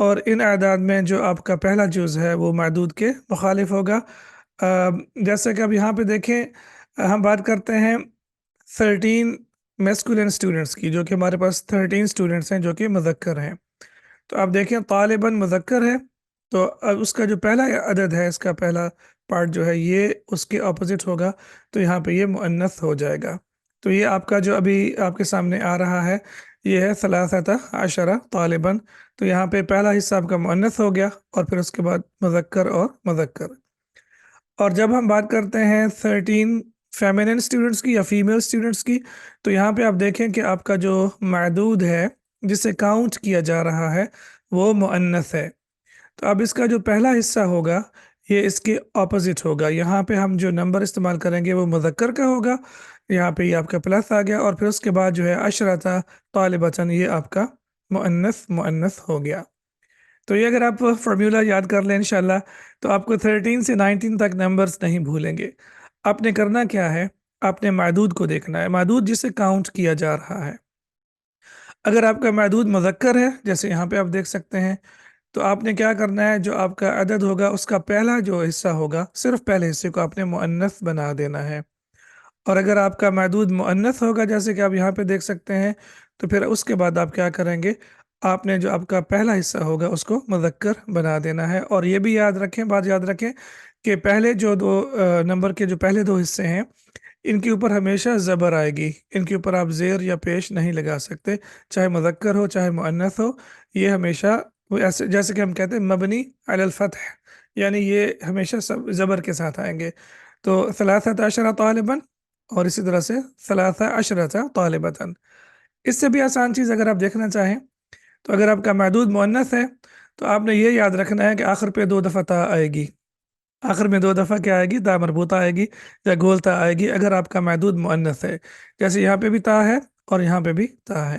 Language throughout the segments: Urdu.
اور ان اعداد میں جو آپ کا پہلا جز ہے وہ معدود کے مخالف ہوگا۔ جیسا کہ اب یہاں پہ دیکھیں، ہم بات کرتے ہیں 13 میسکولین اسٹوڈنٹس کی، جو کہ ہمارے پاس 13 اسٹوڈنٹس ہیں جو کہ مذکر ہیں۔ تو آپ دیکھیں طالباً مذکر ہے، تو اب اس کا جو پہلا عدد ہے، اس کا پہلا پارٹ جو ہے یہ اس کے اپوزٹ ہوگا، تو یہاں پہ یہ مؤنث ہو جائے گا۔ تو یہ آپ کا جو ابھی آپ کے سامنے آ رہا ہے، یہ ہے ثلاثۃ عشرہ طالباً۔ تو یہاں پہ پہلا حصہ آپ کا مؤنث ہو گیا، اور پھر اس کے بعد مذکر اور مذکر۔ اور جب ہم بات کرتے ہیں 13 فیمینن اسٹوڈنٹس کی یا فیمیل اسٹوڈنٹس کی، تو یہاں پہ آپ دیکھیں کہ آپ کا جو معدود ہے جسے کاؤنٹ کیا جا رہا ہے وہ مؤنث ہے۔ تو اب اس کا جو پہلا حصہ ہوگا یہ اس کے اپوزٹ ہوگا۔ یہاں پہ ہم جو نمبر استعمال کریں گے وہ مذکر کا ہوگا، یہاں پہ یہ آپ کا پلس آ گیا، اور پھر اس کے بعد جو ہے عشرۃ طالبۃ، یہ آپ کا مؤنث ہو گیا۔ تو یہ اگر آپ فارمولا یاد کر لیں انشاءاللہ، تو آپ کو 13 سے 19 تک نمبرز نہیں بھولیں گے۔ آپ نے کرنا کیا ہے، آپ نے معدود کو دیکھنا ہے، معدود جسے کاؤنٹ کیا جا رہا ہے۔ اگر آپ کا معدود مذکر ہے، جیسے یہاں پہ آپ دیکھ سکتے ہیں، تو آپ نے کیا کرنا ہے، جو آپ کا عدد ہوگا اس کا پہلا جو حصہ ہوگا، صرف پہلے حصے کو آپ نے مؤنث بنا دینا ہے۔ اور اگر آپ کا معدود مؤنث ہوگا، جیسے کہ آپ یہاں پہ دیکھ سکتے ہیں، تو پھر اس کے بعد آپ کیا کریں گے، آپ نے جو آپ کا پہلا حصہ ہوگا اس کو مذکر بنا دینا ہے۔ اور یہ بھی یاد رکھیں، بات یاد رکھیں کہ پہلے جو دو نمبر کے جو پہلے دو حصے ہیں، ان کے اوپر ہمیشہ زبر آئے گی، ان کے اوپر آپ زیر یا پیش نہیں لگا سکتے، چاہے مذکر ہو چاہے مؤنث ہو۔ یہ ہمیشہ وہ ایسے جیسے کہ ہم کہتے ہیں مبنی علی الفتح، یعنی یہ ہمیشہ سب زبر کے ساتھ آئیں گے۔ تو ثلاثۃ عشرہ طالباً، اور اسی طرح سے ثلاثہ عشرۃ طالبۃ۔ اس سے بھی آسان چیز اگر آپ دیکھنا چاہیں، تو اگر آپ کا معدود مؤنث ہے تو آپ نے یہ یاد رکھنا ہے کہ آخر پہ 2 دفعہ تا آئے گی، آخر میں 2 دفعہ کیا آئے گی، تا مربوطہ آئے گی یا گول تا آئے گی، اگر آپ کا معدود مؤنث ہے۔ جیسے یہاں پہ بھی تا ہے اور یہاں پہ بھی تا ہے۔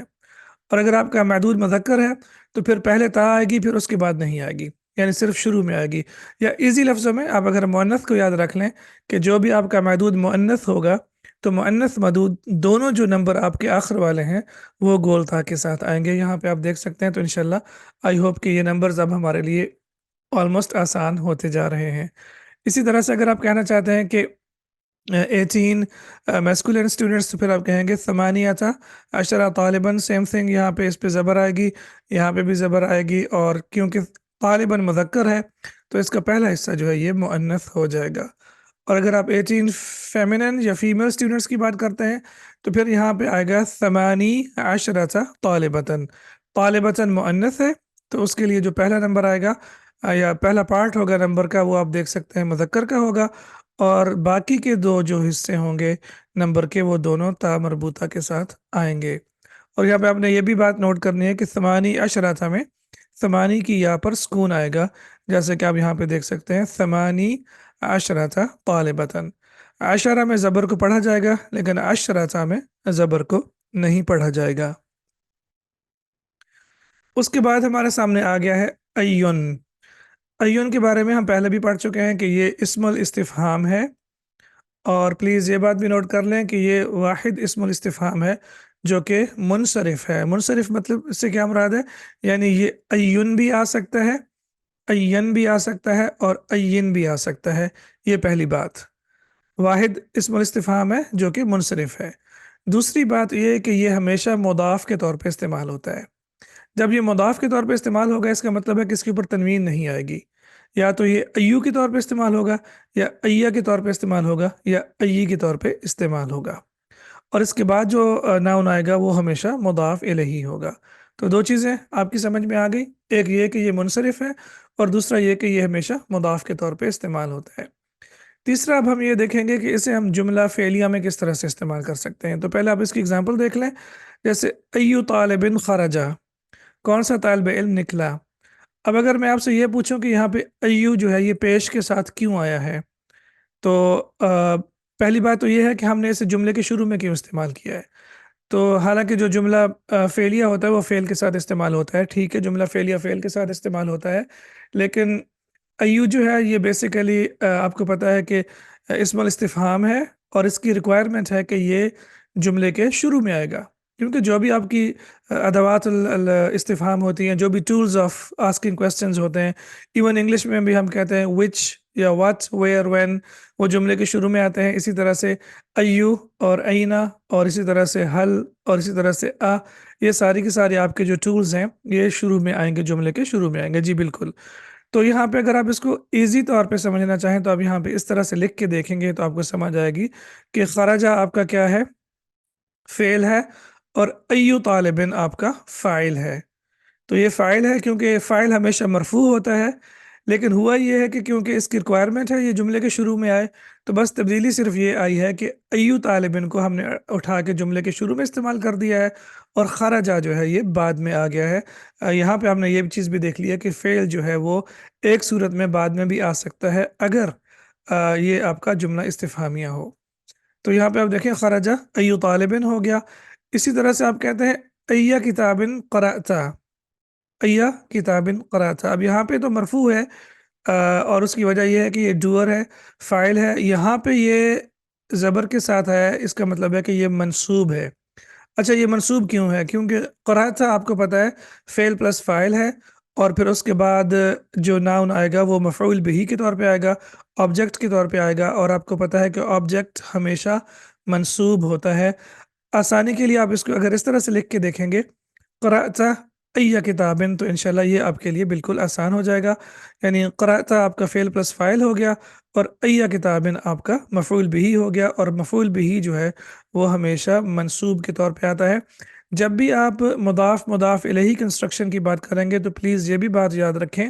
اور اگر آپ کا معدود مذکر ہے تو پھر پہلے تا آئے گی، پھر اس کے بعد نہیں آئے گی، یعنی صرف شروع میں آئے گی۔ یا ایزی لفظوں میں آپ اگر مؤنث کو یاد رکھ لیں کہ جو بھی آپ کا معدود مؤنث ہوگا، تو مؤنث مدود دونوں جو نمبر آپ کے آخر والے ہیں وہ گول تا کے ساتھ آئیں گے۔ یہاں پہ آپ دیکھ سکتے ہیں، تو انشاءاللہ آئی ہوپ کہ یہ نمبرز اب ہمارے لیے آلموسٹ آسان ہوتے جا رہے ہیں۔ اسی طرح سے اگر آپ کہنا چاہتے ہیں کہ 18 میسکولین اسٹوڈنٹس، تو پھر آپ کہیں گے ثمانیۃ عشرہ طالباً، سیم تھنگ، یہاں پہ اس پہ زبر آئے گی، یہاں پہ بھی زبر آئے گی، اور کیونکہ طالباً مذکر ہے تو اس کا پہلا حصہ جو ہے یہ مؤنث ہو جائے گا۔ اور اگر آپ 18 فیمینن یا فیمیل اسٹوڈنٹس کی بات کرتے ہیں، تو پھر یہاں پہ آئے گا ثمانی عشرۃ طالبۃ۔ طالبۃ مؤنث ہے، تو اس کے لیے جو پہلا نمبر آئے گا یا پہلا پارٹ ہوگا نمبر کا، وہ آپ دیکھ سکتے ہیں مذکر کا ہوگا، اور باقی کے دو جو حصے ہوں گے نمبر کے، وہ دونوں تا مربوطہ کے ساتھ آئیں گے۔ اور یہاں پہ آپ نے یہ بھی بات نوٹ کرنی ہے کہ ثمانی عشرۃ میں ثمانی کی یا پر سکون آئے گا، جیسے کہ آپ یہاں پہ دیکھ سکتے ہیں ثمانی عشرۃ طالبۃ۔ عشرہ میں زبر کو پڑھا جائے گا، لیکن عشرۃ میں زبر کو نہیں پڑھا جائے گا۔ اس کے بعد ہمارے سامنے آ گیا ہے ایون۔ ایون کے بارے میں ہم پہلے بھی پڑھ چکے ہیں کہ یہ اسم الاستفہام ہے، اور پلیز یہ بات بھی نوٹ کر لیں کہ یہ واحد اسم الاستفہام ہے جو کہ منصرف ہے۔ منصرف مطلب اس سے کیا مراد ہے، یعنی یہ ایون بھی آ سکتا ہے، این بھی آ سکتا ہے، اور این بھی آ سکتا ہے۔ یہ پہلی بات، واحد اسم الاستفہام ہے جو کہ منصرف ہے۔ دوسری بات یہ ہے کہ یہ ہمیشہ مضاف کے طور پہ استعمال ہوتا ہے۔ جب یہ مضاف کے طور پہ استعمال ہوگا، اس کا مطلب ہے کہ اس کے اوپر تنوین نہیں آئے گی، یا تو یہ ایو کے طور پہ استعمال ہوگا، یا ایہ کے طور پہ استعمال ہوگا، یا ایی کے طور پہ استعمال ہوگا، اور اس کے بعد جو ناؤن آئے گا وہ ہمیشہ مضاف الیہ ہوگا۔ تو دو چیزیں آپ کی سمجھ میں آ گئی، ایک یہ کہ یہ منصرف ہے، اور دوسرا یہ کہ یہ ہمیشہ مضاف کے طور پہ استعمال ہوتا ہے۔ تیسرا اب ہم یہ دیکھیں گے کہ اسے ہم جملہ فعلیہ میں کس طرح سے استعمال کر سکتے ہیں۔ تو پہلے آپ اس کی اگزامپل دیکھ لیں، جیسے ایو طالب خرجا، کون سا طالب علم نکلا۔ اب اگر میں آپ سے یہ پوچھوں کہ یہاں پہ ایو جو ہے یہ پیش کے ساتھ کیوں آیا ہے، تو پہلی بات تو یہ ہے کہ ہم نے اسے جملے کے شروع میں کیوں استعمال کیا ہے۔ تو حالانکہ جو جملہ فعلیہ ہوتا ہے وہ فعل کے ساتھ استعمال ہوتا ہے، ٹھیک ہے، جملہ فعلیہ فعل کے ساتھ استعمال ہوتا ہے، لیکن ایو جو ہے یہ بیسیکلی آپ کو پتہ ہے کہ اسم الاستفہام ہے، اور اس کی ریکوائرمنٹ ہے کہ یہ جملے کے شروع میں آئے گا، کیونکہ جو بھی آپ کی ادوات استفہام ہوتی ہیں، جو بھی ٹولز آف آسکنگ کویسچنز ہوتے ہیں، ایون انگلش میں بھی ہم کہتے ہیں وچ یا واٹ، ویئر، وین، وہ جملے کے شروع میں آتے ہیں. اسی طرح سے ایو اور اینا، اور اسی طرح سے حل، اور اسی طرح سے یہ ساری کی ساری آپ کے جو ٹولز ہیں یہ شروع میں آئیں گے، جملے کے شروع میں آئیں گے. جی بالکل. تو یہاں پہ اگر آپ اس کو ایزی طور پہ سمجھنا چاہیں تو آپ یہاں پہ اس طرح سے لکھ کے دیکھیں گے تو آپ کو سمجھ آئے گی کہ خرجہ آپ کا کیا ہے، فعل ہے، اور ایو طالبن آپ کا فاعل ہے. تو یہ فاعل ہے کیونکہ فاعل ہمیشہ مرفوع ہوتا ہے، لیکن ہوا یہ ہے کہ کیونکہ اس کی ریکوائرمنٹ ہے یہ جملے کے شروع میں آئے، تو بس تبدیلی صرف یہ آئی ہے کہ ایو طالبن کو ہم نے اٹھا کے جملے کے شروع میں استعمال کر دیا ہے، اور خرجہ جو ہے یہ بعد میں آ گیا ہے. یہاں پہ ہم نے یہ چیز بھی دیکھ لی ہے کہ فعل جو ہے وہ ایک صورت میں بعد میں بھی آ سکتا ہے اگر یہ آپ کا جملہ استفہامیہ ہو. تو یہاں پہ آپ دیکھیں خرجہ ایو طالبن ہو گیا. اسی طرح سے آپ کہتے ہیں ایہ کتابن قرأتا، ایہ کتابن قرأتا. اب یہاں پہ تو مرفوع ہے، اور اس کی وجہ یہ ہے کہ یہ ڈوئر ہے، فاعل ہے. یہاں پہ یہ زبر کے ساتھ ہے، اس کا مطلب ہے کہ یہ منصوب ہے. اچھا، یہ منصوب کیوں ہے؟ کیونکہ قرأتا آپ کو پتہ ہے فعل پلس فاعل ہے، اور پھر اس کے بعد جو ناؤن آئے گا وہ مفعول بہی کے طور پہ آئے گا، آبجیکٹ کے طور پہ آئے گا، اور آپ کو پتہ ہے کہ آبجیکٹ ہمیشہ منصوب ہوتا ہے. آسانی کے لیے آپ اس کو اگر اس طرح سے لکھ کے دیکھیں گے قرأتا ایہ کتابن، تو انشاءاللہ یہ آپ کے لیے بالکل آسان ہو جائے گا. یعنی قرأتا آپ کا فعل پلس فاعل ہو گیا، اور ایہ کتابن آپ کا مفعول بہی ہو گیا، اور مفعول بہی جو ہے وہ ہمیشہ منصوب کے طور پہ آتا ہے. جب بھی آپ مضاف الیہ کنسٹرکشن کی بات کریں گے تو پلیز یہ بھی بات یاد رکھیں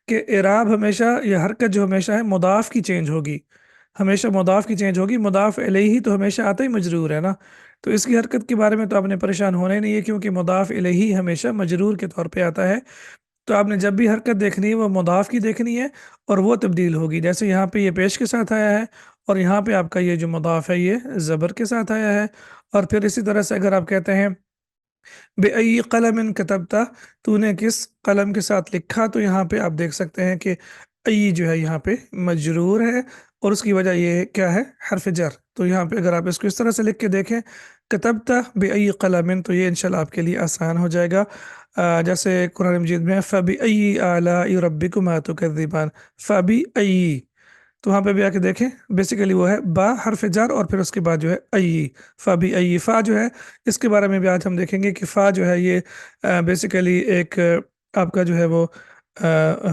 کہ اعراب ہمیشہ، یا حرکت جو ہمیشہ ہے مضاف کی چینج ہوگی، ہمیشہ مضاف کی چینج ہوگی. مضاف الیہ تو ہمیشہ آتا ہی مجرور ہے نا، تو اس کی حرکت کے بارے میں تو آپ نے پریشان ہونا ہی نہیں ہے، کیونکہ مضاف الیہ ہمیشہ مجرور کے طور پہ آتا ہے. تو آپ نے جب بھی حرکت دیکھنی ہے وہ مضاف کی دیکھنی ہے، اور وہ تبدیل ہوگی. جیسے یہاں پہ یہ پیش کے ساتھ آیا ہے، اور یہاں پہ آپ کا یہ جو مضاف ہے یہ زبر کے ساتھ آیا ہے. اور پھر اسی طرح سے اگر آپ کہتے ہیں بِأَيِّ قَلَمٍ كَتَبْتَ، تو نے کس قلم کے ساتھ لکھا، تو یہاں پہ آپ دیکھ سکتے ہیں کہ ای جو ہے یہاں پہ مجرور ہے، اور اس کی وجہ یہ کیا ہے، حرف جر. تو یہاں پہ اگر آپ اس کو اس طرح سے لکھ کے دیکھیں کتبت بِأَيِّ قَلَمٍ، تو یہ انشاءاللہ آپ کے لیے آسان ہو جائے گا. جیسے قرآن مجید میں فَبِأَيِّ آلَاءِ رَبِّكُمَا تُكَذِّبَانِ، فَبِأَيِّ، تو وہاں پہ بھی آ کے دیکھیں بیسیکلی وہ ہے با حرف جر، اور پھر اس کے بعد جو ہے ای، فبی ای. فا جو ہے اس کے بارے میں بھی آج ہم دیکھیں گے کہ فا جو ہے یہ بیسیکلی ایک آپ کا جو ہے وہ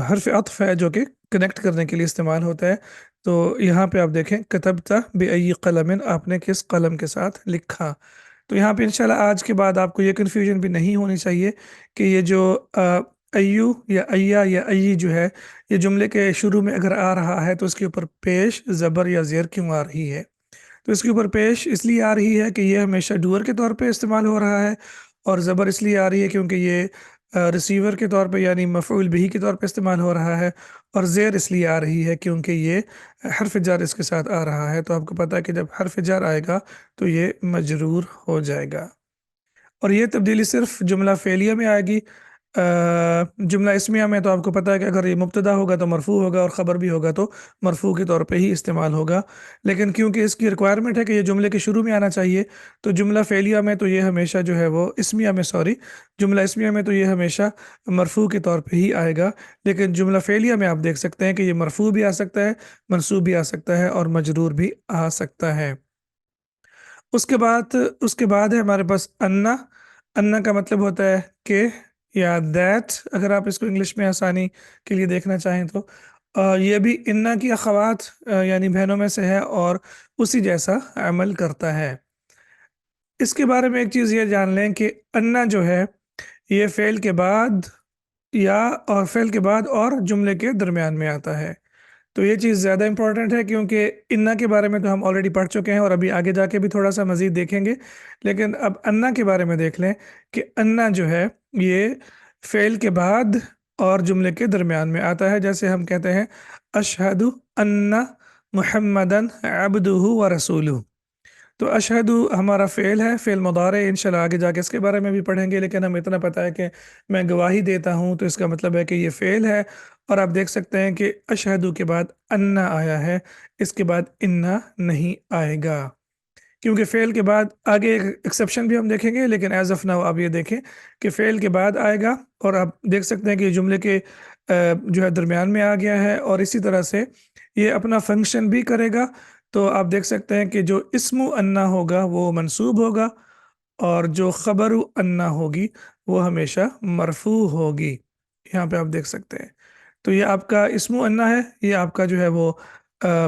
حرف عطف ہے جو کہ کنیکٹ کرنے کے لیے استعمال ہوتا ہے. تو یہاں پہ آپ دیکھیں کتبت بِأَيِّ قلم، آپ نے کس قلم کے ساتھ لکھا. تو یہاں پہ انشاءاللہ آج کے بعد آپ کو یہ کنفیوژن بھی نہیں ہونی چاہیے کہ یہ جو ایو یا ایا یا ای جو ہے یہ جملے کے شروع میں اگر آ رہا ہے تو اس کے اوپر پیش زبر یا زیر کیوں آ رہی ہے. تو اس کے اوپر پیش اس لیے آ رہی ہے کہ یہ ہمیشہ ڈور کے طور پہ استعمال ہو رہا ہے، اور زبر اس لیے آ رہی ہے کیونکہ یہ ریسیور کے طور پہ یعنی مفعول بہی کے طور پہ استعمال ہو رہا ہے، اور زیر اس لیے آ رہی ہے کیونکہ یہ حرف جر اس کے ساتھ آ رہا ہے. تو آپ کو پتہ ہے کہ جب حرف جر آئے گا تو یہ مجرور ہو جائے گا، اور یہ تبدیلی صرف جملہ فعلیہ میں آئے گی. جملہ اسمیہ میں تو آپ کو پتہ ہے کہ اگر یہ مبتدا ہوگا تو مرفوع ہوگا، اور خبر بھی ہوگا تو مرفوع کے طور پہ ہی استعمال ہوگا. لیکن کیونکہ اس کی ریکوائرمنٹ ہے کہ یہ جملے کے شروع میں آنا چاہیے، تو جملہ فعلیہ میں تو یہ ہمیشہ جو ہے وہ اسمیہ میں جملہ اسمیہ میں تو یہ ہمیشہ مرفوع کے طور پہ ہی آئے گا. لیکن جملہ فعلیہ میں آپ دیکھ سکتے ہیں کہ یہ مرفوع بھی آ سکتا ہے، منصوب بھی آ سکتا ہے، اور مجرور بھی آ سکتا ہے. اس کے بعد ہے ہمارے پاس انا. انا کا مطلب ہوتا ہے کہ یا دیٹ، اگر آپ اس کو انگلش میں آسانی کے لیے دیکھنا چاہیں تو. یہ بھی انا کی اخوات یعنی بہنوں میں سے ہے، اور اسی جیسا عمل کرتا ہے. اس کے بارے میں ایک چیز یہ جان لیں کہ انا جو ہے یہ فعل کے بعد اور فعل کے بعد اور جملے کے درمیان میں آتا ہے. تو یہ چیز زیادہ امپورٹنٹ ہے کیونکہ انا کے بارے میں تو ہم آلریڈی پڑھ چکے ہیں، اور ابھی آگے جا کے بھی تھوڑا سا مزید دیکھیں گے. لیکن اب انا کے بارے میں دیکھ لیں کہ انا جو ہے یہ فعل کے بعد اور جملے کے درمیان میں آتا ہے. جیسے ہم کہتے ہیں اشہد ان محمدن عبدہ و رسولہ. تو اشہد ہمارا فعل ہے، فعل مضارع، انشاءاللہ آگے جا کے اس کے بارے میں بھی پڑھیں گے. لیکن ہم اتنا پتہ ہے کہ میں گواہی دیتا ہوں، تو اس کا مطلب ہے کہ یہ فعل ہے. اور آپ دیکھ سکتے ہیں کہ اشہد کے بعد انا آیا ہے، اس کے بعد انا نہیں آئے گا. کیونکہ فعل کے بعد آگے ایک ایکسیپشن بھی ہم دیکھیں گے، لیکن ایز آف ناؤ آپ یہ دیکھیں کہ فعل کے بعد آئے گا، اور آپ دیکھ سکتے ہیں کہ یہ جملے کے جو ہے درمیان میں آ گیا ہے، اور اسی طرح سے یہ اپنا فنکشن بھی کرے گا۔ تو آپ دیکھ سکتے ہیں کہ جو اسم انا ہوگا وہ منصوب ہوگا، اور جو خبر انا ہوگی وہ ہمیشہ مرفوع ہوگی۔ یہاں پہ آپ دیکھ سکتے ہیں، تو یہ آپ کا اسم انا ہے، یہ آپ کا جو ہے وہ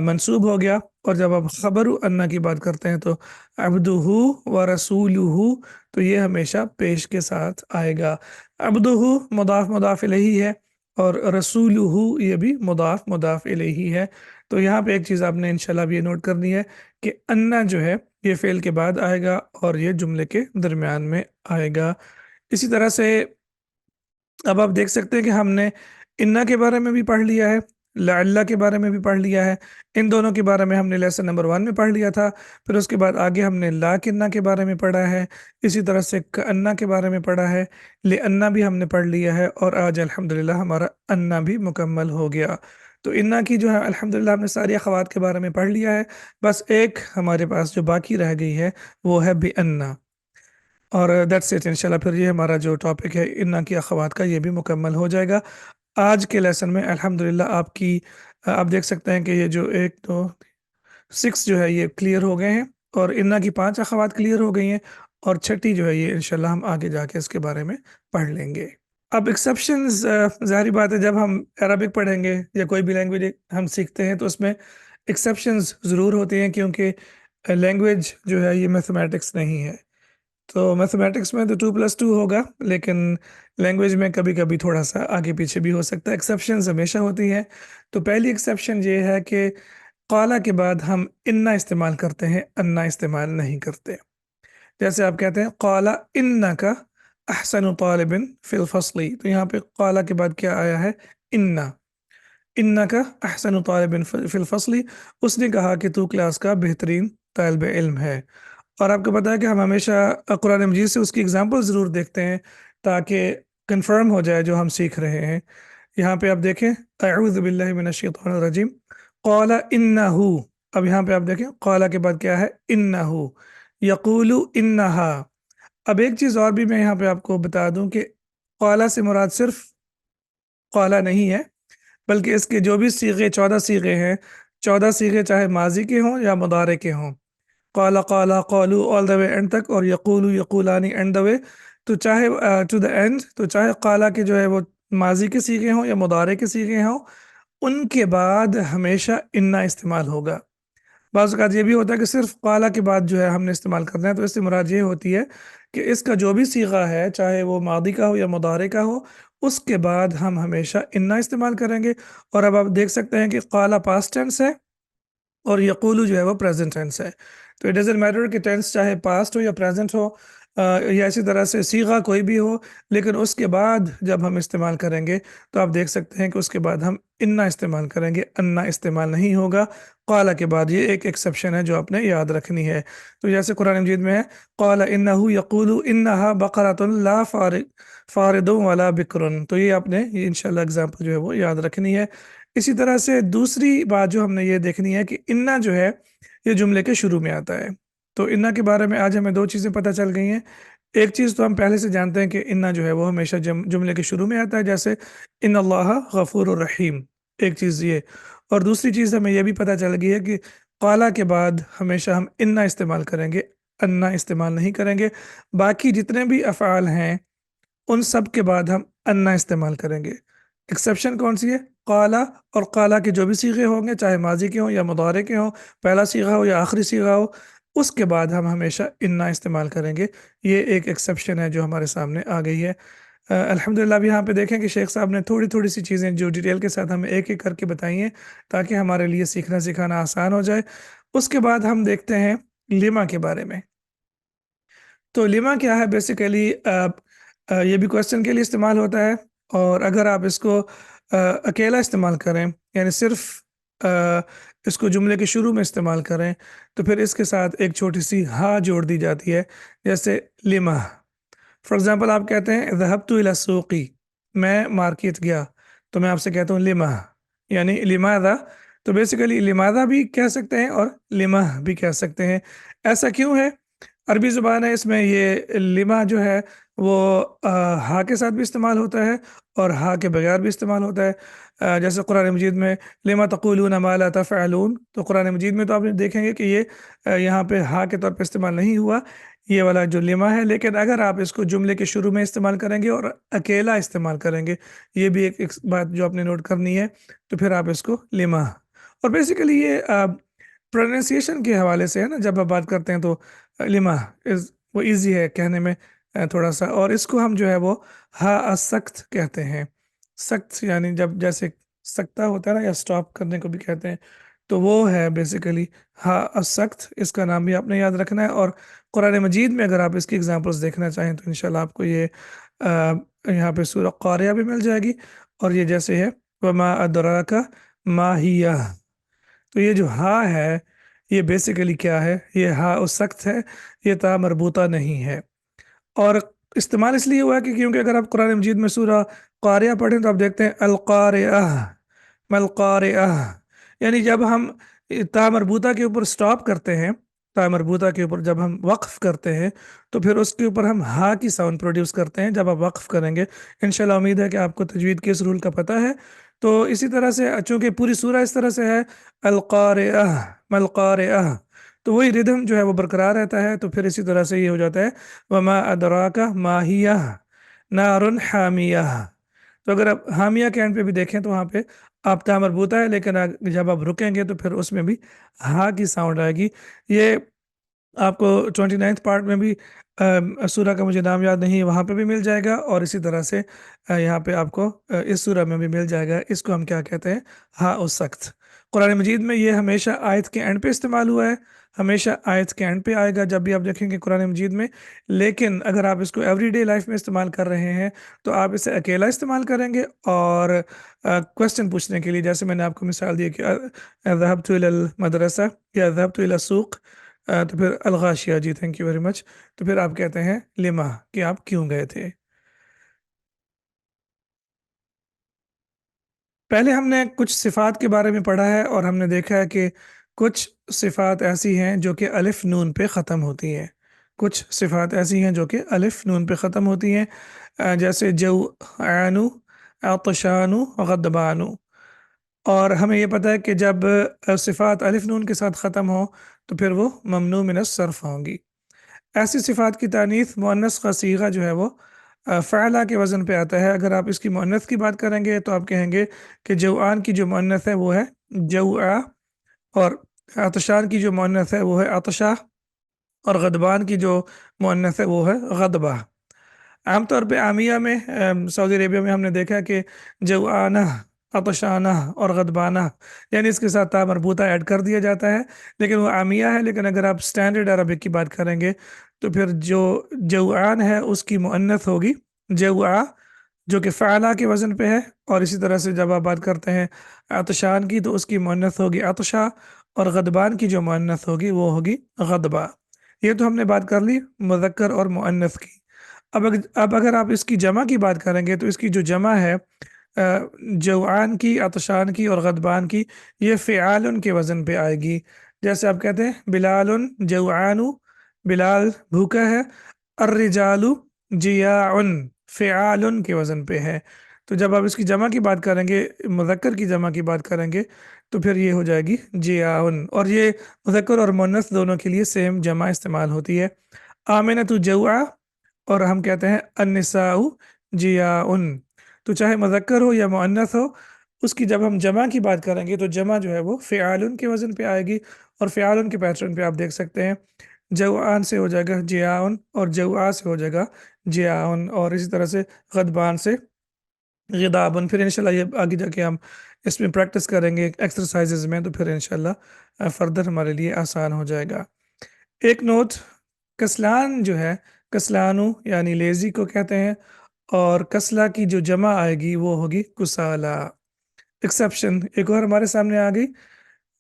منصوب ہو گیا۔ اور جب آپ خبر انا کی بات کرتے ہیں تو عبدہ و رسولہ، تو یہ ہمیشہ پیش کے ساتھ آئے گا۔ عبدہ مضاف مضاف الیہ ہے، اور رسولہ یہ بھی مضاف مضاف الیہ ہے۔ تو یہاں پہ ایک چیز آپ نے انشاءاللہ بھی یہ نوٹ کرنی ہے کہ انا جو ہے یہ فعل کے بعد آئے گا اور یہ جملے کے درمیان میں آئے گا۔ اسی طرح سے اب آپ دیکھ سکتے ہیں کہ ہم نے انا کے بارے میں بھی پڑھ لیا ہے، لعلہ کے بارے میں بھی پڑھ لیا ہے۔ ان دونوں کے بارے میں ہم نے لیسن نمبر 1 میں پڑھ لیا تھا، پھر اس کے بعد آگے ہم نے لاکنہ کے بارے میں پڑھا ہے، اسی طرح سے کأنہ کے بارے میں پڑھا ہے، لأنہ بھی ہم نے پڑھ لیا ہے، اور آج الحمدللہ ہمارا انہ بھی مکمل ہو گیا۔ تو انہ کی جو ہے الحمدللہ ہم نے ساری اخوات کے بارے میں پڑھ لیا ہے، بس ایک ہمارے پاس جو باقی رہ گئی ہے وہ ہے بِأَنَّ، اور دیٹس اٹ انشاءاللہ پھر یہ ہمارا جو ٹاپک ہے انہ کی اخوات کا یہ بھی مکمل ہو جائے گا آج کے لیسن میں الحمدللہ۔ آپ دیکھ سکتے ہیں کہ یہ جو 1 2 6 جو ہے یہ کلیئر ہو گئے ہیں، اور انہ کی 5 اخوات کلیئر ہو گئی ہیں، اور چھٹی جو ہے یہ انشاءاللہ ہم آگے جا کے اس کے بارے میں پڑھ لیں گے۔ اب ایکسیپشنز، ظاہری بات ہے جب ہم عربک پڑھیں گے یا کوئی بھی لینگویج ہم سیکھتے ہیں تو اس میں ایکسیپشنز ضرور ہوتے ہیں، کیونکہ لینگویج جو ہے یہ میتھمیٹکس نہیں ہے۔ تو میتھمیٹکس میں تو 2+2 ہوگا، لیکن لینگویج میں کبھی کبھی تھوڑا سا آگے پیچھے بھی ہو سکتا ہے، ایکسیپشنز ہمیشہ ہوتی ہیں۔ تو پہلی ایکسیپشن یہ ہے کہ قالا کے بعد ہم انا استعمال کرتے ہیں، انا استعمال نہیں کرتے۔ جیسے آپ کہتے ہیں قالا انکا احسن طالب فی الفصل، تو یہاں پہ قالا کے بعد کیا آیا ہے؟ انا، انکا احسن طالب فی الفصل، اس نے کہا کہ تو کلاس کا بہترین طالب علم ہے۔ اور آپ کو پتہ ہے کہ ہم ہمیشہ قرآن مجید سے اس کی اگزامپل ضرور دیکھتے ہیں تاکہ کنفرم ہو جائے جو ہم سیکھ رہے ہیں۔ یہاں پہ آپ دیکھیں اعوذ باللہ من الشیطان الرجیم، قال انہو، اب یہاں پہ آپ دیکھیں قال کے بعد کیا ہے؟ انہو، یقول انہا۔ اب ایک چیز اور بھی میں یہاں پہ آپ کو بتا دوں کہ قال سے مراد صرف قال نہیں ہے، بلکہ اس کے جو بھی صیغے 14 صیغے ہیں، 14 صیغے چاہے ماضی کے ہوں یا مضارع کے ہوں، قال قال قالو آل دا وے اینڈ تک، اور یقولو یقولانی اینڈ دا وے، تو چاہے ٹو دا اینڈ، تو چاہے قالا کے جو ہے وہ ماضی کے صیغے ہوں یا مضارع کے صیغے ہوں، ان کے بعد ہمیشہ انا استعمال ہوگا۔ بعض اوقات یہ بھی ہوتا ہے کہ صرف قالا کے بعد جو ہے ہم نے استعمال کرنا ہے، تو اس سے مراد یہ ہوتی ہے کہ اس کا جو بھی صیغہ ہے چاہے وہ ماضی کا ہو یا مضارع کا ہو، اس کے بعد ہم ہمیشہ انا استعمال کریں گے۔ اور اب آپ دیکھ سکتے ہیں کہ قالا پاسٹ ٹینس ہے اور یقولو جو ہے وہ پریزنٹ ٹینس ہے۔ تو اٹ ڈزنٹ میٹر کہ ٹینس چاہے پاسٹ ہو یا پریزنٹ ہو، یا اسی طرح سے صیغہ کوئی بھی ہو، لیکن اس کے بعد جب ہم استعمال کریں گے تو آپ دیکھ سکتے ہیں کہ اس کے بعد ہم انا استعمال کریں گے، انا استعمال نہیں ہوگا قالا کے بعد۔ یہ ایک ایکسیپشن ہے جو آپ نے یاد رکھنی ہے۔ تو جیسے قرآن مجید میں ہے قال انہ یقول انہا بقرۃ لا فارض ولا بکر، تو یہ آپ نے یہ انشاءاللہ اگزامپل جو ہے وہ یاد رکھنی ہے۔ اسی طرح سے دوسری بات جو ہم نے یہ دیکھنی ہے کہ انا جو ہے یہ جملے کے شروع میں آتا ہے۔ تو انا کے بارے میں آج ہمیں 2 چیزیں پتہ چل گئی ہیں۔ ایک چیز تو ہم پہلے سے جانتے ہیں کہ انا جو ہے وہ ہمیشہ جملے کے شروع میں آتا ہے، جیسے ان اللہ غفور الرحیم، ایک چیز یہ۔ اور دوسری چیز ہمیں یہ بھی پتہ چل گئی ہے کہ قالا کے بعد ہمیشہ ہم انا استعمال کریں گے، انا استعمال نہیں کریں گے۔ باقی جتنے بھی افعال ہیں ان سب کے بعد ہم انا استعمال کریں گے۔ ایکسیپشن کون سی ہے؟ قالا، اور قالا کے جو بھی صیغے ہوں گے چاہے ماضی کے ہوں یا مضارع کے ہوں، پہلا صیغہ ہو یا آخری صیغہ ہو، اس کے بعد ہم ہمیشہ انا استعمال کریں گے۔ یہ ایک ایکسیپشن ہے جو ہمارے سامنے آ گئی ہے۔ الحمدللہ اب یہاں پہ دیکھیں کہ شیخ صاحب نے تھوڑی تھوڑی سی چیزیں جو ڈیٹیل کے ساتھ ہمیں ایک ایک کر کے بتائی ہیں تاکہ ہمارے لیے سیکھنا سکھانا آسان ہو جائے۔ اس کے بعد ہم دیکھتے ہیں لیما کے بارے میں۔ تو لیما کیا ہے؟ بیسیکلی یہ بھی کوشچن کے لیے استعمال ہوتا ہے، اور اگر آپ اس کو اکیلا استعمال کریں، یعنی صرف اس کو جملے کے شروع میں استعمال کریں، تو پھر اس کے ساتھ ایک چھوٹی سی ہا جوڑ دی جاتی ہے، جیسے لیما۔ فار ایگزامپل آپ کہتے ہیں ذهبت الى السوق، میں مارکیٹ گیا، تو میں آپ سے کہتا ہوں لیما، یعنی لماذا۔ تو بیسیکلی لماذا بھی کہہ سکتے ہیں اور لیما بھی کہہ سکتے ہیں۔ ایسا کیوں ہے؟ عربی زبان ہے، اس میں یہ لما جو ہے وہ ہا کے ساتھ بھی استعمال ہوتا ہے اور ہا کے بغیر بھی استعمال ہوتا ہے۔ جیسے قرآن مجید میں لما تقولون ما لا تفعلون، تو قرآن مجید میں تو آپ دیکھیں گے کہ یہ یہاں پہ ہا کے طور پہ استعمال نہیں ہوا، یہ والا جو لما ہے، لیکن اگر آپ اس کو جملے کے شروع میں استعمال کریں گے اور اکیلا استعمال کریں گے، یہ بھی ایک بات جو آپ نے نوٹ کرنی ہے، تو پھر آپ اس کو لما، اور بیسیکلی یہ پروننسیشن کے حوالے سے ہے نا، جب آپ بات کرتے ہیں تو لما وہ ایزی ہے کہنے میں تھوڑا سا، اور اس کو ہم جو ہے وہ ہا سخت کہتے ہیں۔ سخت یعنی جب جیسے سکتا ہوتا ہے نا، یا سٹاپ کرنے کو بھی کہتے ہیں، تو وہ ہے بیسیکلی ہا سخت، اس کا نام بھی آپ نے یاد رکھنا ہے۔ اور قرآن مجید میں اگر آپ اس کی ایگزامپلس دیکھنا چاہیں تو انشاءاللہ آپ کو یہ یہاں پہ سورہ قاریہ بھی مل جائے گی، اور یہ جیسے ہے وما ادراک ما ہیہ، تو یہ جو ہا ہے یہ بیسیکلی کیا ہے؟ یہ ہا سخت ہے، یہ تا مربوطہ نہیں ہے، اور استعمال اس لیے ہوا ہے کہ کیونکہ اگر آپ قرآن مجید میں سورہ قاریہ پڑھیں تو آپ دیکھتے ہیں القاریہ، ملقاریہ، یعنی جب ہم تا مربوطہ کے اوپر سٹاپ کرتے ہیں، تا مربوطہ کے اوپر جب ہم وقف کرتے ہیں تو پھر اس کے اوپر ہم ہا کی ساؤنڈ پروڈیوس کرتے ہیں جب آپ وقف کریں گے۔ انشاءاللہ امید ہے کہ آپ کو تجوید کے اس رول کا پتہ ہے۔ تو اسی طرح سے چونکہ پوری سورہ اس طرح سے ہے القاریہ، ملقاریہ، تو وہی ردھم جو ہے وہ برقرار رہتا ہے، تو پھر اسی طرح سے یہ ہو جاتا ہے وما ادراک ما ہیہ نار حامیہ۔ تو اگر آپ حامیہ کے اینڈ پہ بھی دیکھیں تو وہاں پہ آپ تا مربوطہ ہے، لیکن جب آپ رکیں گے تو پھر اس میں بھی ہا کی ساؤنڈ آئے گی۔ یہ آپ کو 29 پارٹ میں بھی سورہ کا مجھے نام یاد نہیں ہے، وہاں پہ بھی مل جائے گا، اور اسی طرح سے یہاں پہ آپ کو اس سورہ میں بھی مل جائے گا۔ اس کو ہم کیا کہتے ہیں؟ ہا سخت۔ قرآن مجید میں یہ ہمیشہ آیت کے اینڈ پہ استعمال ہوا ہے، ہمیشہ آیت کے اینڈ پہ آئے گا جب بھی آپ دیکھیں گے قرآن مجید میں، لیکن اگر آپ اس کو ایوری ڈے لائف میں استعمال کر رہے ہیں تو آپ اسے اکیلا استعمال کریں گے، اور کوشچن پوچھنے کے لیے، جیسے میں نے آپ کو مثال دی کہ ذهبت الى المدرسہ یا ذهبت الى السوق، تو پھر الغاشیہ، جی تھینک یو ویری مچ، تو پھر آپ کہتے ہیں لما، کہ آپ کیوں گئے تھے۔ پہلے ہم نے کچھ صفات کے بارے میں پڑھا ہے، اور ہم نے دیکھا ہے کہ کچھ صفات ایسی ہیں جو کہ الف نون پہ ختم ہوتی ہیں، کچھ صفات ایسی ہیں جو کہ الف نون پہ ختم ہوتی ہیں، جیسے جوعانو، عطشانو، غضبانو، اور ہمیں یہ پتہ ہے کہ جب صفات الف نون کے ساتھ ختم ہوں تو پھر وہ ممنوع من الصرف ہوں گی۔ ایسی صفات کی تانیث مؤنث کا صیغہ جو ہے وہ فعلہ کے وزن پہ آتا ہے۔ اگر آپ اس کی مؤنث کی بات کریں گے تو آپ کہیں گے کہ جوعان کی جو مؤنث ہے وہ ہے جوعا، اور عطشان کی جو مؤنث ہے وہ ہے عطشہ، اور غضبان کی جو مؤنث ہے وہ ہے غضبہ۔ عام طور پہ عامیہ میں سعودی عربیہ میں ہم نے دیکھا کہ جوانہ، عطشانہ اور غضبانہ، یعنی اس کے ساتھ تا مربوطہ ایڈ کر دیا جاتا ہے، لیکن وہ عامیہ ہے۔ لیکن اگر آپ سٹینڈرڈ عربک کی بات کریں گے تو پھر جو جوعان ہے اس کی مؤنث ہوگی جوعا، جو کہ فعلہ کے وزن پہ ہے، اور اسی طرح سے جب آپ بات کرتے ہیں عطشان کی تو اس کی مؤنث ہوگی عطشہ، اور غضبان کی جو مؤنث ہوگی وہ ہوگی غضبہ۔ یہ تو ہم نے بات کر لی مذکر اور مؤنث کی۔ اب اگر آپ اس کی جمع کی بات کریں گے تو اس کی جو جمع ہے جوعان کی، عطشان کی اور غضبان کی، یہ فعال کے وزن پہ آئے گی۔ جیسے آپ کہتے ہیں بلال جوعان، بلال بھوکا ہے، الرجال جیاع، فعال کے وزن پہ ہے۔ تو جب آپ اس کی جمع کی بات کریں گے، مذکر کی جمع کی بات کریں گے، تو پھر یہ ہو جائے گی جیاع، اور یہ مذکر اور مؤنث دونوں کے لیے سیم جمع استعمال ہوتی ہے۔ آمنۃ جوعا، اور ہم کہتے ہیں النساء جیاع، تو چاہے مذکر ہو یا مؤنث ہو، اس کی جب ہم جمع کی بات کریں گے تو جمع جو ہے وہ فعال کے وزن پہ آئے گی، اور فعال کے پیٹرن پہ آپ دیکھ سکتے ہیں جوعان سے ہو جائے گا جیاع، اور جوعا سے ہو جائے گا جیاع، اور اسی طرح سے غضبان سے غضابن۔ پھر انشاءاللہ یہ آگے جا کے ہم اس میں پریکٹس کریں گے ایکسرسائزز میں، تو پھر انشاءاللہ فردر ہمارے لیے آسان ہو جائے گا۔ ایک نوٹ، کسلان جو ہے، کسلانو یعنی لیزی کو کہتے ہیں، اور کسلا کی جو جمع آئے گی وہ ہوگی کسالا۔ ایکسیپشن ایک اور ہمارے سامنے آ گئی،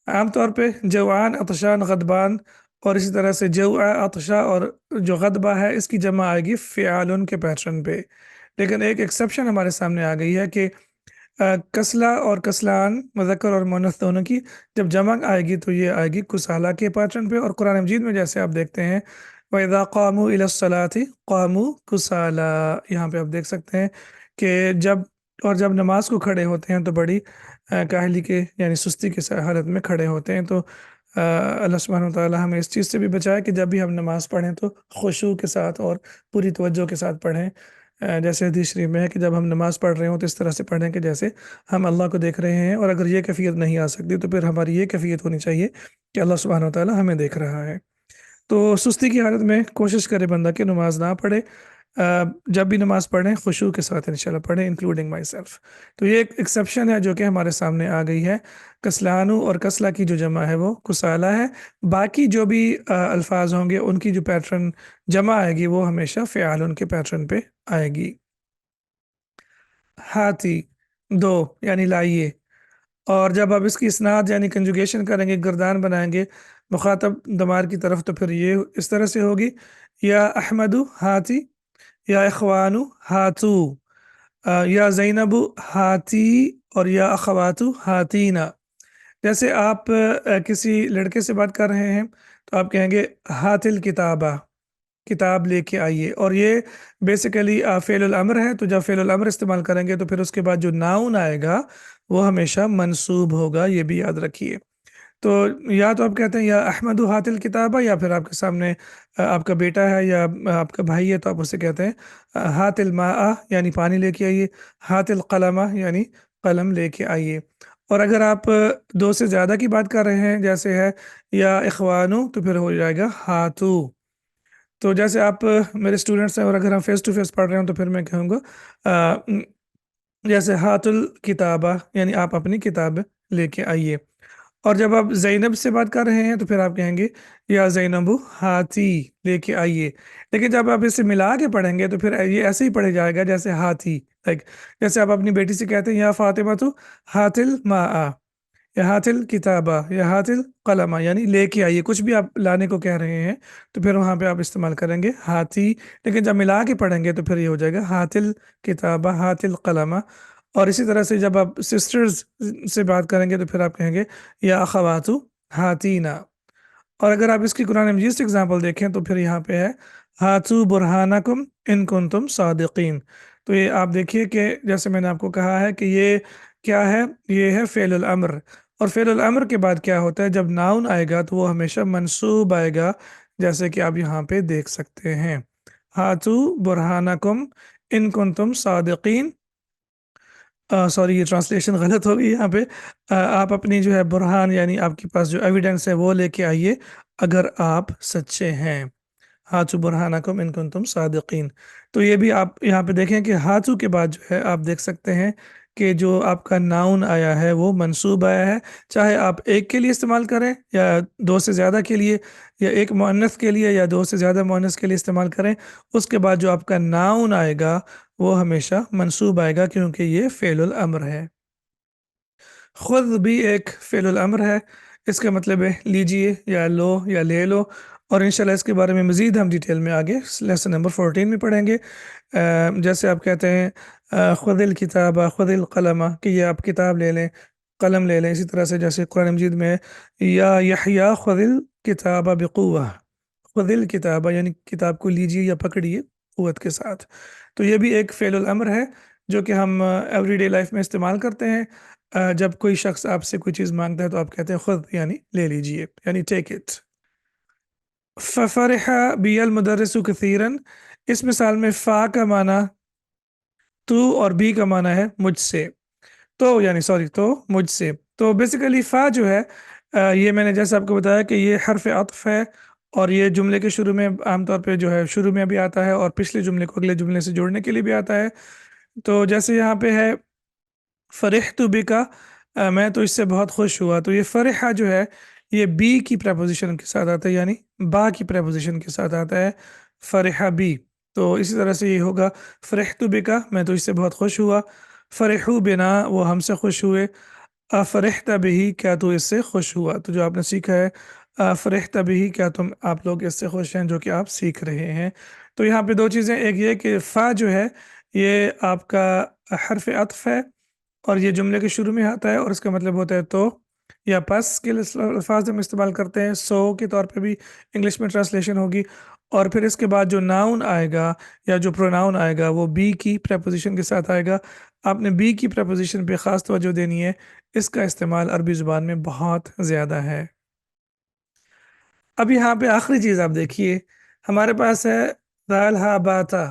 عام طور پہ جوعان، عطشان، غضبان، اور اسی طرح سے جوع، عطشہ اور جو غضبہ ہے اس کی جمع آئے گی فعال کے پیٹرن پہ، لیکن ایک ایکسیپشن ہمارے سامنے آ گئی ہے کہ کسلا اور کسلان مذکر اور مؤنث دونوں کی جب جمع آئے گی تو یہ آئے گی کسالہ کے پیٹرن پہ، اور قرآن مجید میں جیسے آپ دیکھتے ہیں وَإِذَا قَامُوا إِلَى الصَّلَاةِ قَامُوا كُسَالَىٰ، یہاں پہ آپ دیکھ سکتے ہیں کہ جب نماز کو کھڑے ہوتے ہیں تو بڑی کاہلی کے یعنی سستی کے حالت میں کھڑے ہوتے ہیں۔ تو اللہ سبحانہ و تعالی ہمیں اس چیز سے بھی بچائے کہ جب بھی ہم نماز پڑھیں تو خشوع کے ساتھ اور پوری توجہ کے ساتھ پڑھیں۔ جیسے حدیث شریف میں ہے کہ جب ہم نماز پڑھ رہے ہوں تو اس طرح سے پڑھیں کہ جیسے ہم اللہ کو دیکھ رہے ہیں، اور اگر یہ کیفیت نہیں آ سکتی تو پھر ہماری یہ کیفیت ہونی چاہیے کہ اللہ سبحانہ و تعالی ہمیں دیکھ رہا ہے۔ تو سستی کی حالت میں کوشش کرے بندہ کہ نماز نہ پڑھے، جب بھی نماز پڑھیں خشوع کے ساتھ انشاءاللہ پڑھیں، انکلوڈنگ مائی سیلف۔ تو یہ ایک ایکسیپشن ہے جو کہ ہمارے سامنے آ گئی ہے۔ کسلانو اور کسلا کی جو جمع ہے وہ کسالہ ہے، باقی جو بھی الفاظ ہوں گے ان کی جو پیٹرن جمع آئے گی وہ ہمیشہ فعال کے پیٹرن پہ آئے گی۔ ہاتھی، دو یعنی لائیے، اور جب آپ اس کی اسناد یعنی کنجوگیشن کریں گے، گردان بنائیں گے مخاطب دمار کی طرف، تو پھر یہ اس طرح سے ہوگی یا احمدو ہاتھی، یا اخوانو ہاتھو، یا زینب ہاتھی، اور یا اخواتو ہاتینا۔ جیسے آپ کسی لڑکے سے بات کر رہے ہیں تو آپ کہیں گے ہات الکتابہ، کتاب لے کے آئیے، اور یہ بیسیکلی فعل الامر ہے۔ تو جب فعل الامر استعمال کریں گے تو پھر اس کے بعد جو ناؤن آئے گا وہ ہمیشہ منصوب ہوگا، یہ بھی یاد رکھیے۔ تو یا تو آپ کہتے ہیں یا احمد ہات الکتابہ، یا پھر آپ کے سامنے آپ کا بیٹا ہے یا آپ کا بھائی ہے تو آپ اسے کہتے ہیں ہات الماء یعنی پانی لے کے آئیے، ہات القلمہ یعنی قلم لے کے آئیے۔ اور اگر آپ دو سے زیادہ کی بات کر رہے ہیں جیسے ہے یا اخوانو تو پھر ہو جائے گا ہاتھو۔ تو جیسے آپ میرے اسٹوڈنٹس ہیں اور اگر ہم فیس ٹو فیس پڑھ رہے ہوں تو پھر میں کہوں گا جیسے ہات الکتابہ یعنی آپ اپنی کتاب لے کے آئیے۔ اور جب آپ زینب سے بات کر رہے ہیں تو پھر آپ کہیں گے یا زینب ہاتھی لے کے آئیے۔ لیکن جب آپ اسے ملا کے پڑھیں گے تو پھر یہ ایسے ہی پڑھے جائے گا جیسے ہاتھی، لائک جیسے آپ اپنی بیٹی سے کہتے ہیں یا فاطمہ تو ہات الماء، یا ہات الکتابہ، یا ہات القلمہ، یعنی لے کے آئیے، کچھ بھی آپ لانے کو کہہ رہے ہیں تو پھر وہاں پہ آپ استعمال کریں گے ہاتھی۔ لیکن جب ملا کے پڑھیں گے تو پھر یہ ہو جائے گا ہات الکتابہ ہات القلمہ۔ اور اسی طرح سے جب آپ سسٹرز سے بات کریں گے تو پھر آپ کہیں گے یا اخواتو ہاتینا۔ اور اگر آپ اس کی قرآن مجید سے اگزامپل دیکھیں تو پھر یہاں پہ ہے ہاتو برہانکم ان کنتم صادقین۔ تو یہ آپ دیکھیے کہ جیسے میں نے آپ کو کہا ہے کہ یہ کیا ہے، یہ ہے فعل الامر، اور فعل الامر کے بعد کیا ہوتا ہے جب ناؤن آئے گا تو وہ ہمیشہ منصوب آئے گا، جیسے کہ آپ یہاں پہ دیکھ سکتے ہیں ہاتو برہانکم ان کنتم صادقین۔ سوری یہ ٹرانسلیشن غلط ہوگی یہاں پہ، آپ اپنی جو ہے برہان یعنی آپ کے پاس جو ایویڈنس ہے وہ لے کے آئیے اگر آپ سچے ہیں۔ ہاتھو برہانکم ان کنتم صادقین۔ تو یہ بھی آپ یہاں پہ دیکھیں کہ ہاتھو کے بعد جو ہے آپ دیکھ سکتے ہیں کہ جو آپ کا ناؤن آیا ہے وہ منصوب آیا ہے، چاہے آپ ایک کے لیے استعمال کریں یا دو سے زیادہ کے لیے، یا ایک مؤنث کے لیے یا دو سے زیادہ مؤنث کے لیے استعمال کریں، اس کے بعد جو آپ کا ناؤن آئے گا وہ ہمیشہ منصوب آئے گا کیونکہ یہ فعل الامر ہے۔ خود بھی ایک فعل الامر ہے، اس کا مطلب ہے لیجئے یا لو یا لے لو، اور انشاءاللہ اس کے بارے میں مزید ہم ڈیٹیل میں آگے لیسن نمبر 14 میں پڑھیں گے۔ جیسے آپ کہتے ہیں خذ الکتاب خذ القلم کہ یہ آپ کتاب لے لیں، قلم لے لیں، اسی طرح سے جیسے قرآن مجید میں ہے یا یحییٰ خذ الکتاب بقوہ، خذ الکتاب یعنی کتاب کو لیجئے یا پکڑیے قوت کے ساتھ۔ تو یہ بھی ایک فعل الامر ہے جو کہ ہم ایوری ڈے لائف میں استعمال کرتے ہیں۔ جب کوئی شخص آپ سے کوئی چیز مانگتا ہے تو آپ کہتے ہیں خود یعنی لے لیجئے، یعنی ٹیک اٹ۔ ففرح بی المدرس کثیرا، اس مثال میں فا کا معنی تو اور بی کا معنی ہے مجھ سے، تو یعنی سوری تو مجھ سے۔ تو بیسیکلی فا جو ہے یہ میں نے جیسے آپ کو بتایا کہ یہ حرف عطف ہے، اور یہ جملے کے شروع میں عام طور پہ جو ہے شروع میں بھی آتا ہے اور پچھلے جملے کو اگلے جملے سے جوڑنے کے لیے بھی آتا ہے۔ تو جیسے یہاں پہ ہے فرحت بکا، میں تو اس سے بہت خوش ہوا، تو یہ فرحہ جو ہے یہ بی کی پریپوزیشن کے ساتھ آتا ہے، یعنی با کی پریپوزیشن کے ساتھ آتا ہے فرحہ بی۔ تو اسی طرح سے یہ ہوگا فرحت بکا، میں تو اس سے بہت خوش ہوا، فرحو بنا وہ ہم سے خوش ہوئے، فرحت بہی کیا تو اس سے خوش ہوا۔ تو جو آپ نے سیکھا ہے فرحت بہی کیا تم آپ لوگ اس سے خوش ہیں، جو کہ آپ سیکھ رہے ہیں۔ تو یہاں پہ دو چیزیں، ایک یہ کہ فا جو ہے یہ آپ کا حرف عطف ہے، اور یہ جملے کے شروع میں آتا ہے اور اس کا مطلب ہوتا ہے تو یا پس کے الفاظ ہم استعمال کرتے ہیں، سو کے طور پہ بھی انگلش میں ٹرانسلیشن ہوگی۔ اور پھر اس کے بعد جو ناؤن آئے گا یا جو پروناؤن آئے گا وہ بی کی پریپوزیشن کے ساتھ آئے گا۔ آپ نے بی کی پریپوزیشن پہ خاص توجہ دینی ہے، اس کا استعمال عربی زبان میں بہت زیادہ ہے۔ اب یہاں پہ آخری چیز آپ دیکھیے، ہمارے پاس ہے ذال ہا با تا،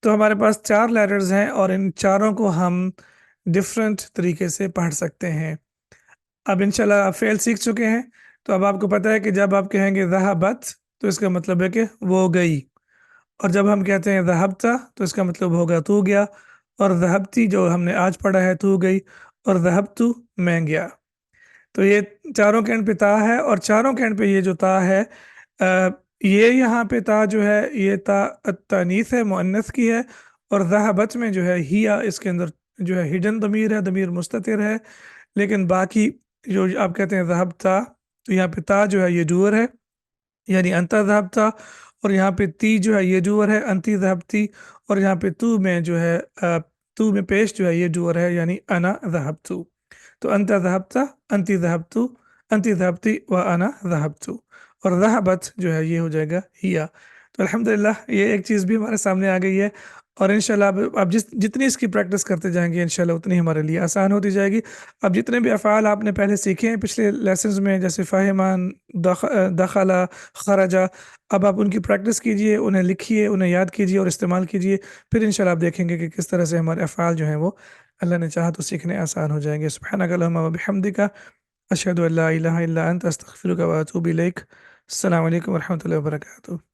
تو ہمارے پاس 4 لیٹرز ہیں اور ان چاروں کو ہم ڈفرینٹ طریقے سے پڑھ سکتے ہیں۔ اب انشاءاللہ آپ فعل سیکھ چکے ہیں، تو اب آپ کو پتہ ہے کہ جب آپ کہیں گے ذہبت تو اس کا مطلب ہے کہ وہ گئی، اور جب ہم کہتے ہیں ذہبتا تو اس کا مطلب ہوگا تو گیا، اور ذہبتی جو ہم نے آج پڑھا ہے تو گئی، اور ذہبتو میں گیا۔ تو یہ چاروں کے اینڈ پہ تا ہے، اور چاروں کے اینڈ پہ یہ جو تا ہے یہ یہاں پہ تا جو ہے یہ تا التانیث ہے، مؤنث کی ہے، اور ذہبت میں جو ہے ہیا اس کے اندر جو ہے ہڈن ضمیر ہے، ضمیر مستتر ہے۔ لیکن باقی جو آپ کہتے ہیں ذہبتا، تو یہاں پہ تا جو ہے یہ ڈور ہے، یعنی انتا ذہبتا، اور یہاں پہ تی جو ہے یہ ڈور ہے، انتی ذہبتی، اور یہاں پہ تو میں جو ہے تو میں پیش جو ہے یہ ڈور ہے، یعنی انا ذہبتو۔ تو انت ذهبت، انتی ذهبت، انتی ذهبتی و انا ذهبت، اور ذہبت جو ہے یہ ہو جائے گا ہیا۔ تو الحمدللہ یہ ایک چیز بھی ہمارے سامنے آ گئی ہے، اور انشاءاللہ اب جتنی اس کی پریکٹس کرتے جائیں گے انشاءاللہ اتنی ہمارے لیے آسان ہوتی جائے گی۔ اب جتنے بھی افعال آپ نے پہلے سیکھے ہیں پچھلے لیسنز میں، جیسے فاہمان، دخلا، خرجا، اب آپ ان کی پریکٹس کیجئے، انہیں لکھیے، انہیں یاد کیجئے اور استعمال کیجئے، پھر انشاءاللہ آپ دیکھیں گے کہ کس طرح سے ہمارے افعال جو ہیں وہ اللہ نے چاہا تو سیکھنے آسان ہو جائیں گے۔ سبحانک اللہم و بحمدک، اشہد ان لا الہ الا انت، استغفرک و اتوب الیک۔ السلام علیکم ورحمۃ اللہ وبرکاتہ۔